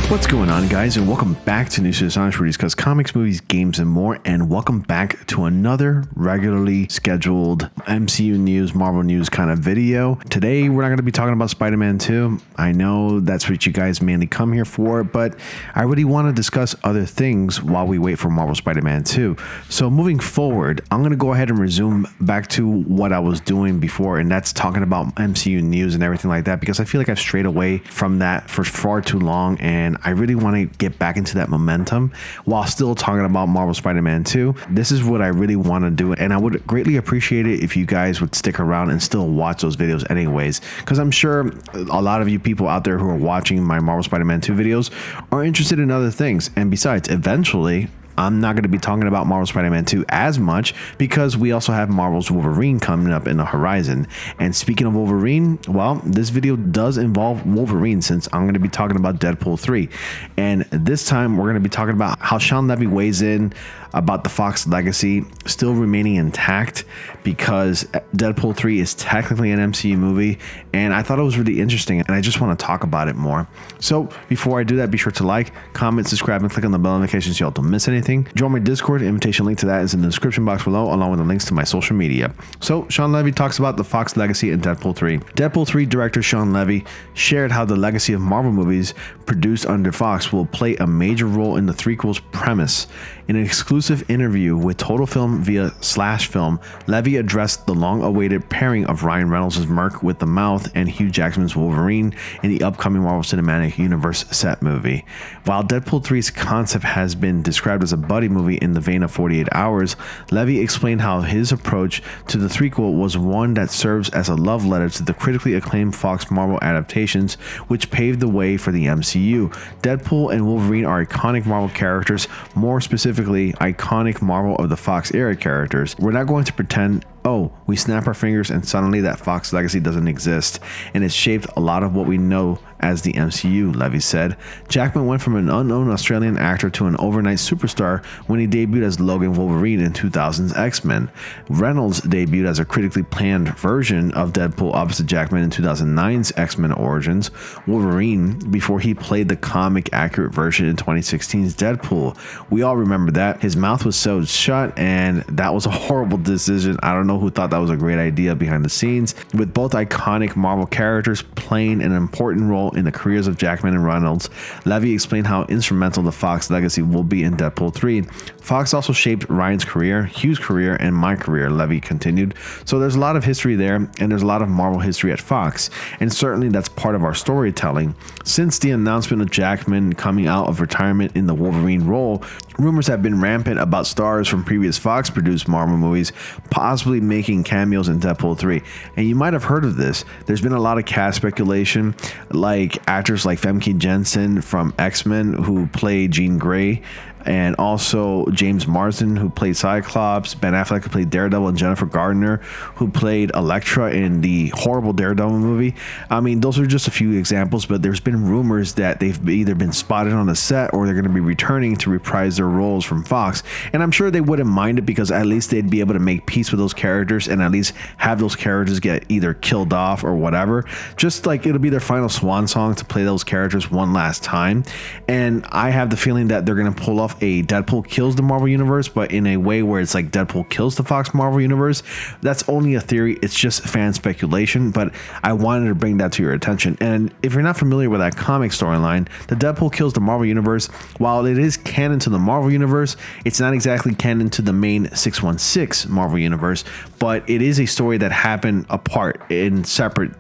What's going on, guys, and welcome back to News Science, where we discuss comics, movies, games, and more. And welcome back to another regularly scheduled MCU news, Marvel news kind of video. Today, we're not going to be talking about Spider-Man 2. I know that's what you guys mainly come here for, but I really want to discuss other things while we wait for Marvel Spider-Man 2. So moving forward, I'm going to go ahead and resume back to what I was doing before, and that's talking about MCU news and everything like that, because I feel like I've strayed away from that for far too long, and I really want to get back into that momentum while still talking about Marvel Spider-Man 2. This is what I really want to do, and I would greatly appreciate it if you guys would stick around and still watch those videos anyways, because I'm sure a lot of you people out there who are watching my Marvel Spider-Man 2 videos are interested in other things. And besides, eventually I'm not going to be talking about Marvel Spider-Man 2 as much because we also have Marvel's Wolverine coming up in the horizon. And speaking of Wolverine, well, this video does involve Wolverine, since I'm going to be talking about Deadpool 3. And this time we're going to be talking about how Sean Levy weighs in about the Fox legacy still remaining intact, because Deadpool 3 is technically an MCU movie, and I thought it was really interesting, and I just want to talk about it more. So before I do that, be sure to like, comment, subscribe, and click on the bell notifications so y'all don't miss anything. Join my Discord. Invitation link to that is in the description box below, along with the links to my social media. So Sean Levy talks about the Fox legacy in Deadpool 3. Deadpool 3 director Sean Levy shared how the legacy of Marvel movies produced under Fox will play a major role in the threequel's premise. In an exclusive interview with Total Film via Slash Film, Levy addressed the long-awaited pairing of Ryan Reynolds' Merc with the Mouth and Hugh Jackman's Wolverine in the upcoming Marvel Cinematic Universe set movie. While Deadpool 3's concept has been described as a buddy movie in the vein of 48 Hours, Levy explained how his approach to the threequel was one that serves as a love letter to the critically acclaimed Fox Marvel adaptations, which paved the way for the MCU. Deadpool and Wolverine are iconic Marvel characters, more specifically iconic Marvel of the Fox era characters. We're not going to pretend, oh, we snap our fingers and suddenly that Fox legacy doesn't exist, and it's shaped a lot of what we know as the MCU, Levy said. Jackman went from an unknown Australian actor to an overnight superstar when he debuted as Logan Wolverine in 2000's X-Men. Reynolds debuted as a critically planned version of Deadpool opposite Jackman in 2009's X-Men Origins Wolverine, before he played the comic-accurate version in 2016's Deadpool. We all remember that. His mouth was sewed shut, and that was a horrible decision. I don't know who thought that was a great idea behind the scenes. With both iconic Marvel characters playing an important role in the careers of Jackman and Reynolds, Levy explained how instrumental the Fox legacy will be in Deadpool 3. Fox also shaped Ryan's career, Hugh's career, and my career, Levy continued. So there's a lot of history there, and there's a lot of Marvel history at Fox, and certainly that's part of our storytelling. Since the announcement of Jackman coming out of retirement in the Wolverine role, rumors have been rampant about stars from previous Fox-produced Marvel movies possibly making cameos in Deadpool 3. And you might have heard of this. There's been a lot of cast speculation, like actors like Famke Janssen from X-Men, who played Jean Grey, and also James Marsden, who played Cyclops, Ben Affleck, who played Daredevil, and Jennifer Gardner, who played Elektra in the horrible Daredevil movie. I mean, those are just a few examples, but there's been rumors that they've either been spotted on the set or they're going to be returning to reprise their roles from Fox. And I'm sure they wouldn't mind it, because at least they'd be able to make peace with those characters and at least have those characters get either killed off or whatever. Just like it'll be their final swan song to play those characters one last time. And I have the feeling that they're going to pull off a Deadpool kills the Marvel Universe, but in a way where it's like Deadpool kills the Fox Marvel Universe. That's only a theory. It's just fan speculation, but I wanted to bring that to your attention. And if you're not familiar with that comic storyline, the Deadpool kills the Marvel Universe, while it is canon to the Marvel Universe, it's not exactly canon to the main 616 Marvel Universe, but it is a story that happened apart in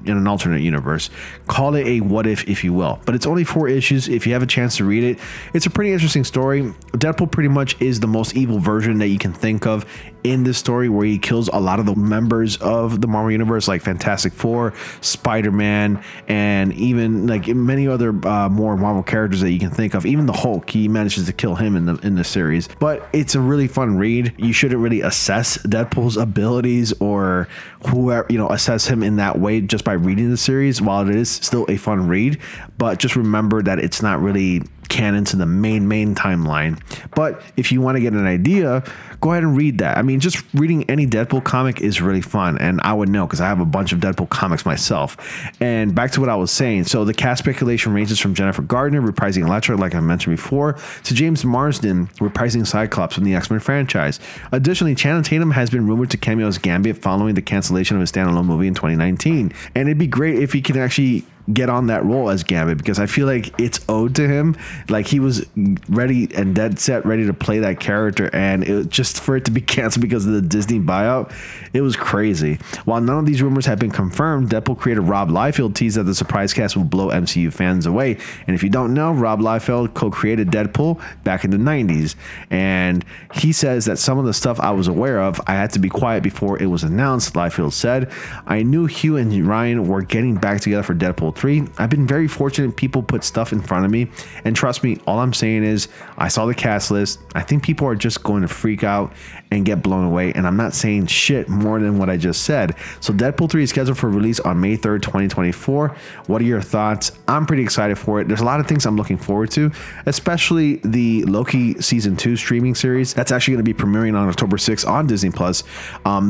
an alternate universe. Call it a what if you will. But it's only 4 issues. If you have a chance to read it, it's a pretty interesting story. Deadpool pretty much is the most evil version that you can think of in this story, where he kills a lot of the members of the Marvel Universe, like Fantastic Four, Spider-Man, and even like many other more Marvel characters that you can think of. Even the Hulk, he manages to kill him in the series. But it's a really fun read. You shouldn't really assess Deadpool's abilities or whoever, assess him in that way just by reading the series, while it is still a fun read. But just remember that it's not really canon to the main timeline. But if you want to get an idea, go ahead and read that. I mean, just reading any Deadpool comic is really fun, and I would know because I have a bunch of Deadpool comics myself. And back to what I was saying. So the cast speculation ranges from Jennifer Gardner reprising Elektra, like I mentioned before, to James Marsden reprising Cyclops from the X-Men franchise. Additionally, Channing Tatum has been rumored to cameo as Gambit following the cancellation of his standalone movie in 2019. And it'd be great if he can actually get on that role as Gambit, because I feel like it's owed to him. Like, he was ready and dead set ready to play that character, and it just for it to be canceled because of the Disney buyout, it was crazy. While none of these rumors have been confirmed, Deadpool creator Rob Liefeld teased that the surprise cast will blow MCU fans away. And if you don't know, Rob Liefeld co-created Deadpool back in the 90s, and he says that some of the stuff I was aware of, I had to be quiet before it was announced. Liefeld said, "I knew Hugh and Ryan were getting back together for Deadpool 3. I've been very fortunate people put stuff in front of me, and trust me, all I'm saying is I saw the cast list. I think people are just going to freak out and get blown away, and I'm not saying shit more than what I just said." So Deadpool 3 is scheduled for release on May 3rd, 2024. What are your thoughts? I'm pretty excited for it. There's a lot of things I'm looking forward to, especially the Loki season 2 streaming series. That's actually going to be premiering on October 6th on Disney+.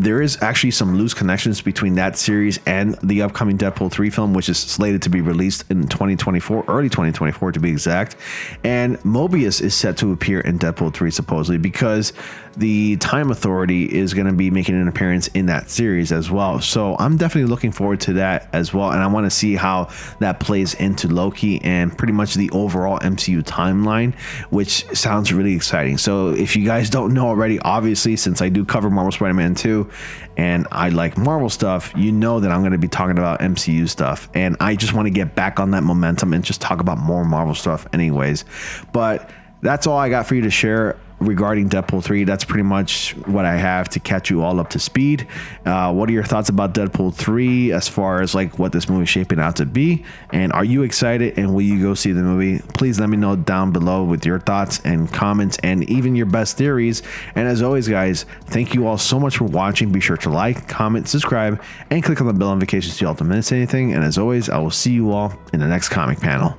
There is actually some loose connections between that series and the upcoming Deadpool 3 film, which is slated to be released in 2024, early 2024 to be exact. And Mobius is set to appear in Deadpool 3 supposedly, because the Time Authority is going to be making an appearance in that series as well. So I'm definitely looking forward to that as well, and I want to see how that plays into Loki and pretty much the overall MCU timeline, which sounds really exciting. So if you guys don't know already, obviously, since I do cover Marvel Spider-Man 2 and I like Marvel stuff, you know that I'm going to be talking about MCU stuff, and I just want to get back on that momentum and just talk about more Marvel stuff anyways. But that's all I got for you to share regarding Deadpool 3. That's pretty much what I have to catch you all up to speed. What are your thoughts about Deadpool 3 as far as like what this movie is shaping out to be? And are you excited, and will you go see the movie? Please let me know down below with your thoughts and comments and even your best theories. And as always, guys, thank you all so much for watching. Be sure to like, comment, subscribe, and click on the bell notifications so you don't miss anything. And as always, I will see you all in the next comic panel.